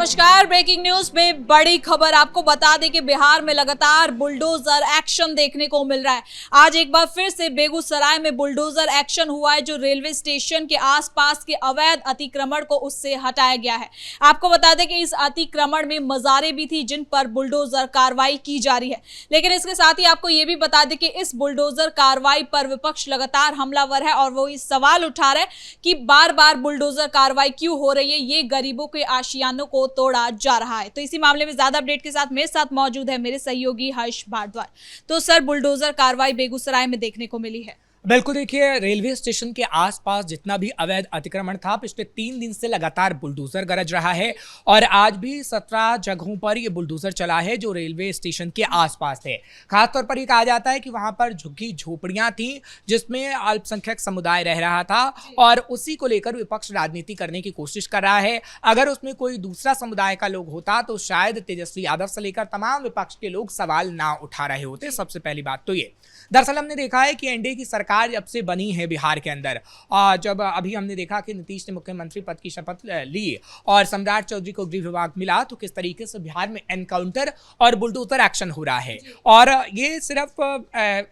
नमस्कार। Breaking news में बड़ी खबर आपको बता दें कि बिहार में लगातार बुलडोजर एक्शन देखने को मिल रहा है। आज एक बार फिर से बेगूसराय में बुलडोजर एक्शन हुआ है, जो रेलवे स्टेशन के आसपास के अवैध अतिक्रमण को उससे हटाया गया है। आपको बता दें कि इस अतिक्रमण में मज़ारें भी थी जिन पर बुलडोजर कार्रवाई की जा रही है। लेकिन इसके साथ ही आपको ये भी बता दें कि इस बुलडोजर कार्रवाई पर विपक्ष लगातार हमलावर है और वो इस सवाल उठा रहा है कि बार बार बुलडोजर कार्रवाई क्यों हो रही है, ये गरीबों के आशियानों को तोड़ा जा रहा है। तो इसी मामले में ज्यादा अपडेट के साथ मेरे साथ मौजूद है मेरे सहयोगी हर्ष भारद्वाज। तो सर, बुलडोजर कार्रवाई बेगूसराय में देखने को मिली है। बिल्कुल, देखिए, रेलवे स्टेशन के आसपास जितना भी अवैध अतिक्रमण था, पिछले 3 दिन से लगातार बुलडोजर गरज रहा है और आज भी 17 जगहों पर ये बुलडोजर चला है जो रेलवे स्टेशन के आसपास थे। खासतौर पर ये कहा जाता है कि वहां पर झुग्गी झोपड़ियां थी जिसमें अल्पसंख्यक समुदाय रह रहा था और उसी को लेकर विपक्ष राजनीति करने की कोशिश कर रहा है। अगर उसमें कोई दूसरा समुदाय का लोग होता तो शायद तेजस्वी यादव से लेकर तमाम विपक्ष के लोग सवाल ना उठा रहे होते। सबसे पहली बात तो ये, दरअसल हमने देखा है कि एनडीए की सरकार जब से बनी है बिहार के अंदर, और जब अभी हमने देखा कि नीतीश ने मुख्यमंत्री पद की शपथ ली और सम्राट चौधरी को गृह विभाग मिला, तो किस तरीके से बिहार में एनकाउंटर और बुलडोजर एक्शन हो रहा है। और ये सिर्फ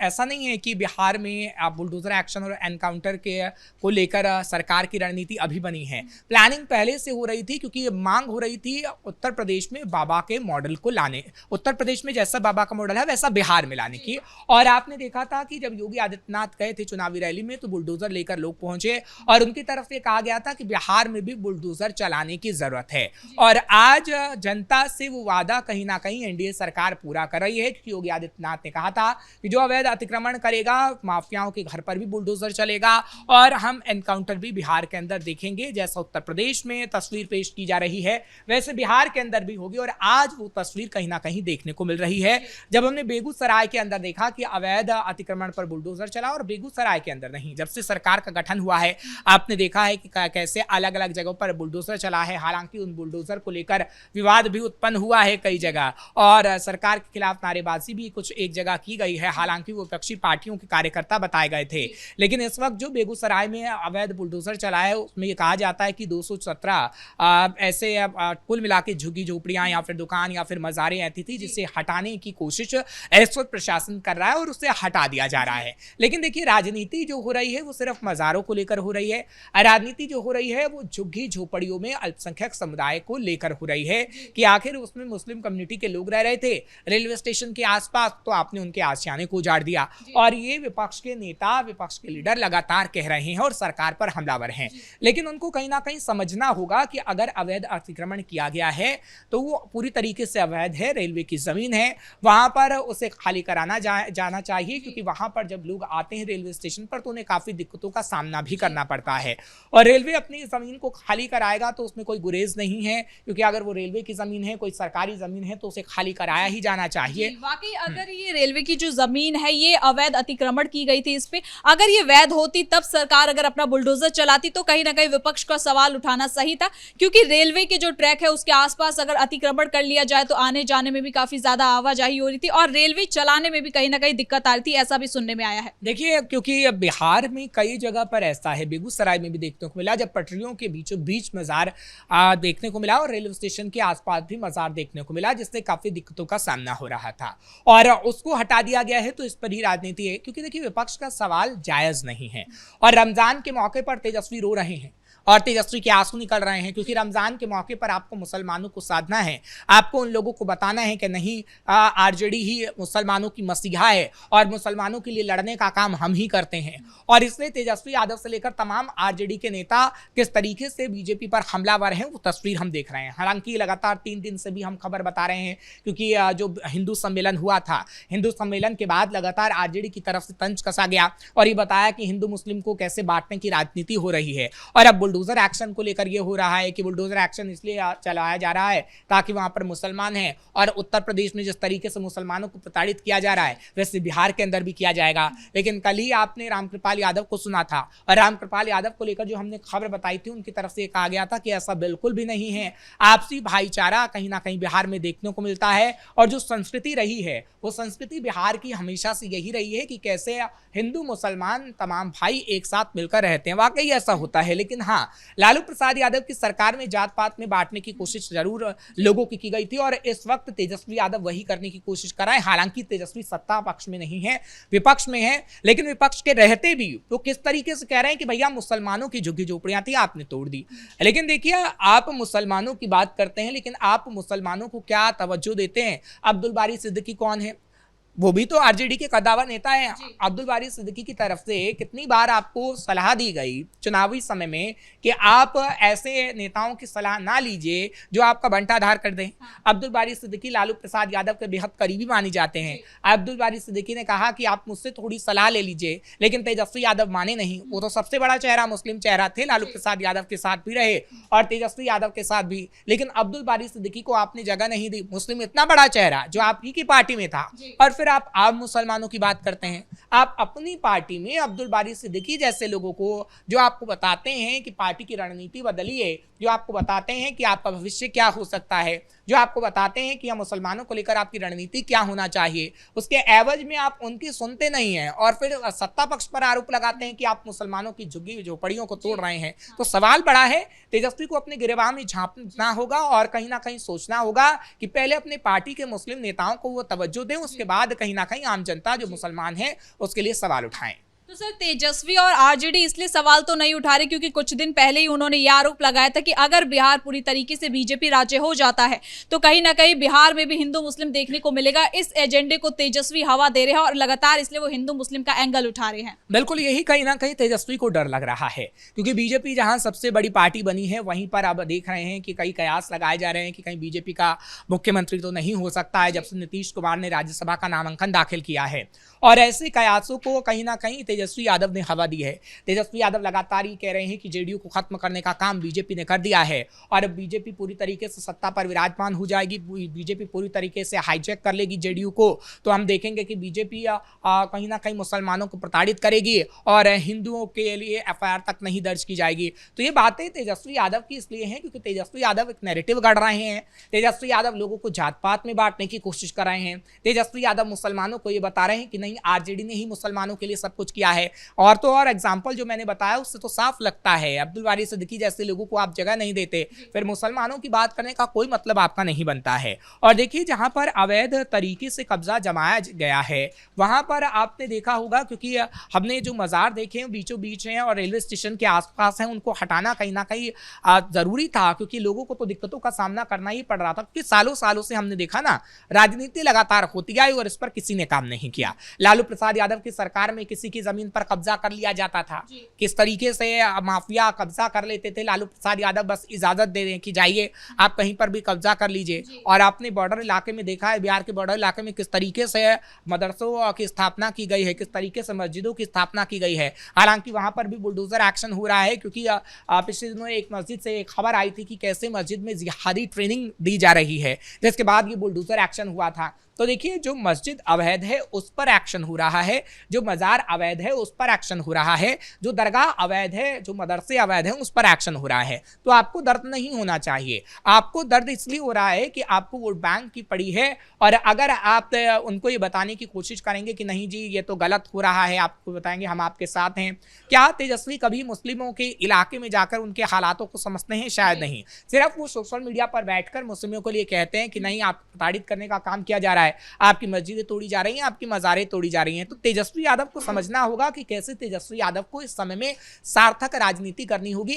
ऐसा नहीं है कि बिहार में बुलडोजर एक्शन और एनकाउंटर के को लेकर सरकार की रणनीति अभी बनी है। प्लानिंग पहले से हो रही थी, क्योंकि मांग हो रही थी उत्तर प्रदेश में बाबा के मॉडल को लाने, उत्तर प्रदेश में जैसा बाबा का मॉडल है वैसा बिहार में लाने की। और आपने देखा था कि जब योगी आदित्यनाथ गए थे चुनावी रैली में तो बुलडोजर लेकर लोग पहुंचे और उनकी तरफ से कहा गया था कि बिहार में भी बुलडोजर चलाने की जरूरत है। और आज जनता से वो वादा कहीं ना कहीं एनडीए सरकार पूरा कर रही है, क्योंकि योगी आदित्यनाथ ने कहा था कि जो अवैध अतिक्रमण करेगा, माफियाओं के घर पर भी बुलडोजर चलेगा और हम एनकाउंटर भी बिहार के अंदर देखेंगे। जैसा उत्तर प्रदेश में तस्वीर पेश की जा रही है वैसे बिहार के अंदर भी होगी और आज वो तस्वीर कहीं ना कहीं देखने को मिल रही है। जब हमने बेगूसराय के अंदर देखा कि अवैध अतिक्रमण पर बुलडोजर चला, और बेगूसराय के अंदर नहीं, जब से सरकार का गठन हुआ है आपने देखा है कि कैसे अलग अलग जगहों पर बुलडोजर चला है। हालांकि उन बुलडोजर को लेकर विवाद भी उत्पन्न हुआ है कई जगह और सरकार के खिलाफ नारेबाजी भी कुछ एक जगह की गई है। हालांकि वो विपक्षी पार्टियों के कार्यकर्ता बताए गए थे। लेकिन इस वक्त जो बेगूसराय में अवैध बुलडोजर चला है उसमें ये कहा जाता है कि 217 ऐसे कुल मिला के झुग्गी झोपड़ियां या फिर दुकान या फिर मज़ारें ऐसी थी जिसे हटाने की कोशिश इस वक्त प्रशासन कर रहा है और उसे हटा दिया जा रहा है। लेकिन देखिए, राजनीति जो हो रही है वो सिर्फ मज़ारों को लेकर हो रही है। राजनीति जो हो रही है वो झुग्गी झोपड़ियों में अल्पसंख्यक समुदाय को लेकर हो रही है कि आखिर उसमें मुस्लिम कम्युनिटी के लोग रह रहे थे रेलवे स्टेशन के आसपास, तो आपने उनके आशियाने को उजाड़ दिया। और ये विपक्ष के नेता, विपक्ष के लीडर लगातार कह रहे हैं और सरकार पर हमलावर हैं। लेकिन उनको कहीं ना कहीं समझना होगा कि अगर अवैध अतिक्रमण किया गया है तो वो पूरी तरीके से अवैध है, रेलवे की जमीन है, वहां पर उसे खाली कराना जाना चाहिए। क्योंकि वहां पर जब लोग आते हैं रेलवे स्टेशन पर तो उन्हें काफी दिक्कतों का सामना भी करना पड़ता है। और रेलवे अपनी जमीन को खाली कराएगा तो उसमें कोई गुरेज नहीं है, क्योंकि अगर वो रेलवे की जमीन है, कोई सरकारी जमीन है, तो उसे खाली कराया ही जाना चाहिए। वाकई अगर ये रेलवे की जो जमीन है ये अवैध अतिक्रमण की गई थी, इस पे अगर ये वैध होती तब सरकार अगर अपना बुलडोजर चलाती तो कहीं ना कहीं विपक्ष का सवाल उठाना सही था। क्योंकि रेलवे के जो ट्रैक है उसके आसपास अगर अतिक्रमण कर लिया जाए तो आने जाने में भी काफी ज्यादा आवाजाही हो रही थी और रेलवे चलाने में भी कहीं ना कहीं दिक्कत आ रही थी, ऐसा भी सुनने में आया है। देखिए, क्योंकि बिहार में कई जगह पर ऐसा है, बेगूसराय में भी देखने को मिला जब पटरियों के बीचों बीच मजार देखने को मिला और रेलवे स्टेशन के आसपास भी मजार देखने को मिला, जिससे काफी दिक्कतों का सामना हो रहा था और उसको हटा दिया गया है। तो इस पर ही राजनीति है, क्योंकि देखिए विपक्ष का सवाल जायज नहीं है और रमजान के मौके पर तेजस्वी रो रहे हैं और तेजस्वी के आंसू निकल रहे हैं, क्योंकि रमजान के मौके पर आपको मुसलमानों को साधना है, आपको उन लोगों को बताना है कि नहीं, आरजेडी ही मुसलमानों की मसीहा है और मुसलमानों के लिए लड़ने का काम हम ही करते हैं। और इसलिए तेजस्वी यादव से लेकर तमाम आरजेडी के नेता किस तरीके से बीजेपी पर हमलावर हैं वो तस्वीर हम देख रहे हैं। हालांकि लगातार 3 दिन से भी हम खबर बता रहे हैं, क्योंकि जो हिंदू सम्मेलन हुआ था, हिंदू सम्मेलन के बाद लगातार आरजेडी की तरफ से तंज कसा गया और ये बताया कि हिंदू मुस्लिम को कैसे बांटने की राजनीति हो रही है। और अब बुलडोजर एक्शन को लेकर यह हो रहा है कि बुलडोजर एक्शन इसलिए चलाया जा रहा है ताकि वहां पर मुसलमान हैं और उत्तर प्रदेश में जिस तरीके से मुसलमानों को प्रताड़ित किया जा रहा है वैसे बिहार के अंदर भी किया जाएगा। लेकिन कल ही आपने रामकृपाल यादव को सुना था और रामकृपाल यादव को लेकर जो हमने खबर बताई थी उनकी तरफ से कहा गया था कि ऐसा बिल्कुल भी नहीं है। आपसी भाईचारा कहीं ना कहीं बिहार में देखने को मिलता है और जो संस्कृति रही है वो संस्कृति बिहार की हमेशा से यही रही है कि कैसे हिंदू मुसलमान तमाम भाई एक साथ मिलकर रहते हैं। वाकई ऐसा होता है, लेकिन हाँ, हाँ, लालू प्रसाद यादव की सरकार में जात पात में बांटने की कोशिश जरूर लोगों की गई थी और इस वक्त तेजस्वी यादव वही करने की कोशिश कर रहे हैं। हालांकि तेजस्वी सत्ता पक्ष में नहीं है, विपक्ष में है, लेकिन विपक्ष के रहते भी वो किस तरीके से कह रहे हैं कि भैया मुसलमानों की झुग्गी झोपड़ियां थी, आपने तोड़ दी। लेकिन देखिए, आप मुसलमानों की बात करते हैं, लेकिन आप मुसलमानों को क्या तवज्जो देते हैं? अब्दुल बारी सिद्दीकी कौन है? वो भी तो आरजेडी के कद्दावर नेता है। अब्दुल बारी सिद्दीकी की तरफ से कितनी बार आपको सलाह दी गई चुनावी समय में कि आप ऐसे नेताओं की सलाह ना लीजिए जो आपका बंटाधार कर दें। अब्दुल बारी सिद्दीकी लालू प्रसाद यादव के बेहद करीबी माने जाते हैं। अब्दुल बारी सिद्दीकी ने कहा कि आप मुझसे थोड़ी सलाह ले लीजिए, लेकिन तेजस्वी यादव माने नहीं। वो तो सबसे बड़ा चेहरा, मुस्लिम चेहरा थे, लालू प्रसाद यादव के साथ भी रहे और तेजस्वी यादव के साथ भी, लेकिन अब्दुल बारी सिद्दीकी को आपने जगह नहीं दी। मुस्लिम इतना बड़ा चेहरा जो आपकी की पार्टी में था, और फिर आप मुसलमानों की बात करते हैं। आप अपनी पार्टी में अब्दुल बारी सिद्दीकी जैसे लोगों को, जो आपको बताते हैं कि पार्टी की रणनीति बदलिए, जो आपको बताते हैं कि आपका भविष्य क्या हो सकता है, जो आपको बताते हैं कि हम मुसलमानों को लेकर आपकी रणनीति क्या होना चाहिए, उसके एवज में आप उनकी सुनते नहीं हैं और फिर सत्ता पक्ष पर आरोप लगाते हैं कि आप मुसलमानों की झुग्गी झोपड़ियों को तोड़ रहे हैं। तो सवाल बड़ा है, तेजस्वी को अपने गिरबान में झांकना होगा और कहीं ना कहीं सोचना होगा कि पहले अपने पार्टी के मुस्लिम नेताओं को वो तवज्जो दें, उसके बाद कहीं ना कहीं आम जनता जो मुसलमान है उसके लिए सवाल उठाएं। तो सर, तेजस्वी और आरजेडी इसलिए सवाल तो नहीं उठा रहे क्योंकि कुछ दिन पहले ही उन्होंने यह आरोप लगाया था कि अगर बिहार पूरी तरीके से बीजेपी राज्य हो जाता है तो कहीं ना कहीं बिहार में भी हिंदू मुस्लिम देखने को मिलेगा। इस एजेंडे को तेजस्वी हवा दे रहे हैं और लगातार इसलिए वो हिंदू मुस्लिम का एंगल उठा रहे हैं। बिल्कुल, यही कहीं ना कहीं तेजस्वी को डर लग रहा है, क्योंकि बीजेपी जहां सबसे बड़ी पार्टी बनी है, वहीं पर अब देख रहे हैं कि कई कयास लगाए जा रहे हैं कि कहीं बीजेपी का मुख्यमंत्री तो नहीं हो सकता है, जब से नीतीश कुमार ने राज्यसभा का नामांकन दाखिल किया है। और ऐसे कयासों को कहीं ना कहीं तेजस्वी यादव ने हवा दी है। तेजस्वी यादव लगातार ये कह रहे हैं कि जेडीयू को खत्म करने का काम बीजेपी ने कर दिया है और अब बीजेपी पूरी तरीके से सत्ता पर विराजमान हो जाएगी, बीजेपी पूरी तरीके से हाईजैक कर लेगी जेडीयू को। तो हम देखेंगे कि बीजेपी कहीं ना कहीं मुसलमानों को प्रताड़ित करेगी और हिंदुओं के लिए एफआईआर तक नहीं दर्ज की जाएगी। तो ये बातें तेजस्वी यादव की इसलिए हैं क्योंकि तेजस्वी यादव एक नैरेटिव गढ़ रहे हैं। तेजस्वी यादव लोगों को जात पात में बांटने की कोशिश कर रहे हैं। तेजस्वी यादव मुसलमानों को ये बता रहे हैं कि नहीं, आरजेडी ने ही मुसलमानों के लिए सब कुछ किया है। और तो और एग्जाम्पल जो मैंने बताया उससे तो साफ लगता है, अब्दुल बारी सिद्दीकी जैसे लोगों को आप जगह नहीं देते, फिर मुसलमानों की बात करने का कोई मतलब आपका नहीं बनता है। और देखिए, जहां पर अवैध तरीके से कब्जा जमाया गया है वहां पर आपने देखा होगा, क्योंकि हमने जो मजार देखे बीचों बीच हैं और रेलवे स्टेशन के आसपास हैं, उनको हटाना कहीं ना कहीं जरूरी था, क्योंकि लोगों को तो दिक्कतों का सामना करना ही पड़ रहा था। क्योंकि सालों सालों से हमने देखा ना, राजनीति लगातार होती आई और इस पर किसी ने काम नहीं किया। लालू प्रसाद यादव की सरकार में किसी की जमीन पर कब्जा कर लिया जाता था, किस तरीके से माफिया कब्जा कर लेते थे। लालू प्रसाद यादव बस इजाजत दे रहे हैं कि जाइए आप कहीं पर भी कब्जा कर लीजिए। और आपने बॉर्डर इलाके में देखा है, बिहार के बॉर्डर इलाके में किस तरीके से मदरसों की स्थापना की गई है, किस तरीके से मस्जिदों की स्थापना की गई है। हालांकि वहां पर भी बुलडोजर एक्शन हो रहा है, क्योंकि पिछले दिनों एक मस्जिद से एक खबर आई थी कि कैसे मस्जिद में जिहादी ट्रेनिंग दी जा रही है, जिसके बाद ये बुलडोजर एक्शन हुआ था। तो देखिए, जो मस्जिद अवैध है उस पर एक्शन हो रहा है, जो मजार अवैध है उस पर एक्शन हो रहा है, जो दरगाह अवैध है, जो मदरसे अवैध है उस पर एक्शन हो रहा है। तो आपको दर्द नहीं होना चाहिए। आपको दर्द इसलिए हो रहा है कि आपको वोट बैंक की पड़ी है, और अगर आप उनको ये बताने की कोशिश करेंगे कि नहीं जी ये तो गलत हो रहा है, आपको बताएंगे हम आपके साथ हैं। क्या तेजस्वी कभी मुस्लिमों के इलाके में जाकर उनके हालातों को समझते हैं? शायद नहीं। सिर्फ वो सोशल मीडिया पर बैठकर मुस्लिमों के लिए कहते हैं कि नहीं, आप प्रताड़ित करने का काम किया जा रहा है, आपकी मस्जिदें तोड़ी जा रही हैं, आपकी मज़ारें तोड़ी जा रही हैं। तो तेजस्वी यादव को समझना होगा कि कैसे तेजस्वी यादव को इस समय में सार्थक राजनीति करनी होगी,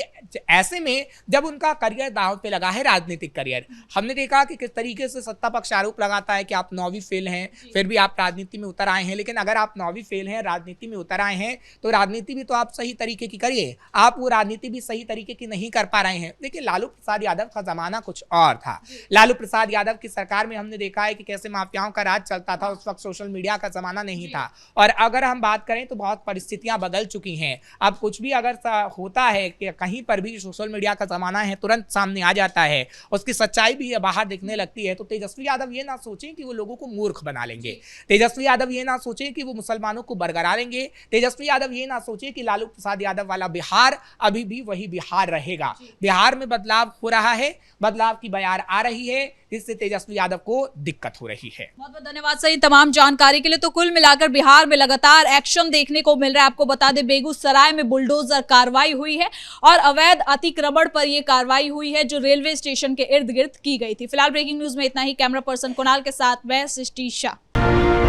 ऐसे में जब उनका करियर दांव पे लगा है, राजनीतिक करियर। हमने देखा कि किस तरीके से सत्ता पक्ष आरोप लगाता है कि आप 9वीं फेल हैं, फिर भी आप राजनीति में उतर आए हैं। लेकिन अगर आप 9वीं फेल हैं, राजनीति में उतर आए हैं, तो राजनीति भी तो आप सही तरीके की करिए। आप वो राजनीति भी सही तरीके की नहीं कर पा रहे हैं। देखिए, लालू प्रसाद यादव का जमाना कुछ और था। लालू प्रसाद यादव की सरकार में हमने देखा है कि कैसे माफियाओं का राज चलता था। उस वक्त सोशल मीडिया का जमाना नहीं था। और अगर हम बात करें तो बहुत परिस्थितियां बदल चुकी हैं। अब कुछ भी अगर होता है कि कहीं पर भी सोशल मीडिया का जमाना है, तुरंत सामने आ जाता है, उसकी सच्चाई भी बाहर दिखने लगती है। तो तेजस्वी यादव ये ना सोचें कि वो लोगों को मूर्ख बना लेंगे। तेजस्वी यादव ये ना सोचें कि वो मुसलमानों को बरकरार लेंगे। तेजस्वी यादव ये ना सोचें कि लालू प्रसाद यादव वाला बिहार अभी भी वही बिहार रहेगा। बिहार में बदलाव हो रहा है, बदलाव की बयार आ रही है, जिससे तेजस्वी यादव को दिक्कत हो रही है। है। बहुत बहुत धन्यवाद सही तमाम जानकारी के लिए। तो कुल मिलाकर बिहार में लगातार एक्शन देखने को मिल रहा है। आपको बता दें बेगूसराय में बुलडोजर कार्रवाई हुई है और अवैध अतिक्रमण पर यह कार्रवाई हुई है जो रेलवे स्टेशन के इर्द गिर्द की गई थी। फिलहाल ब्रेकिंग न्यूज में इतना ही। कैमरा पर्सन कुणाल के साथ मैं सृष्टि शाह।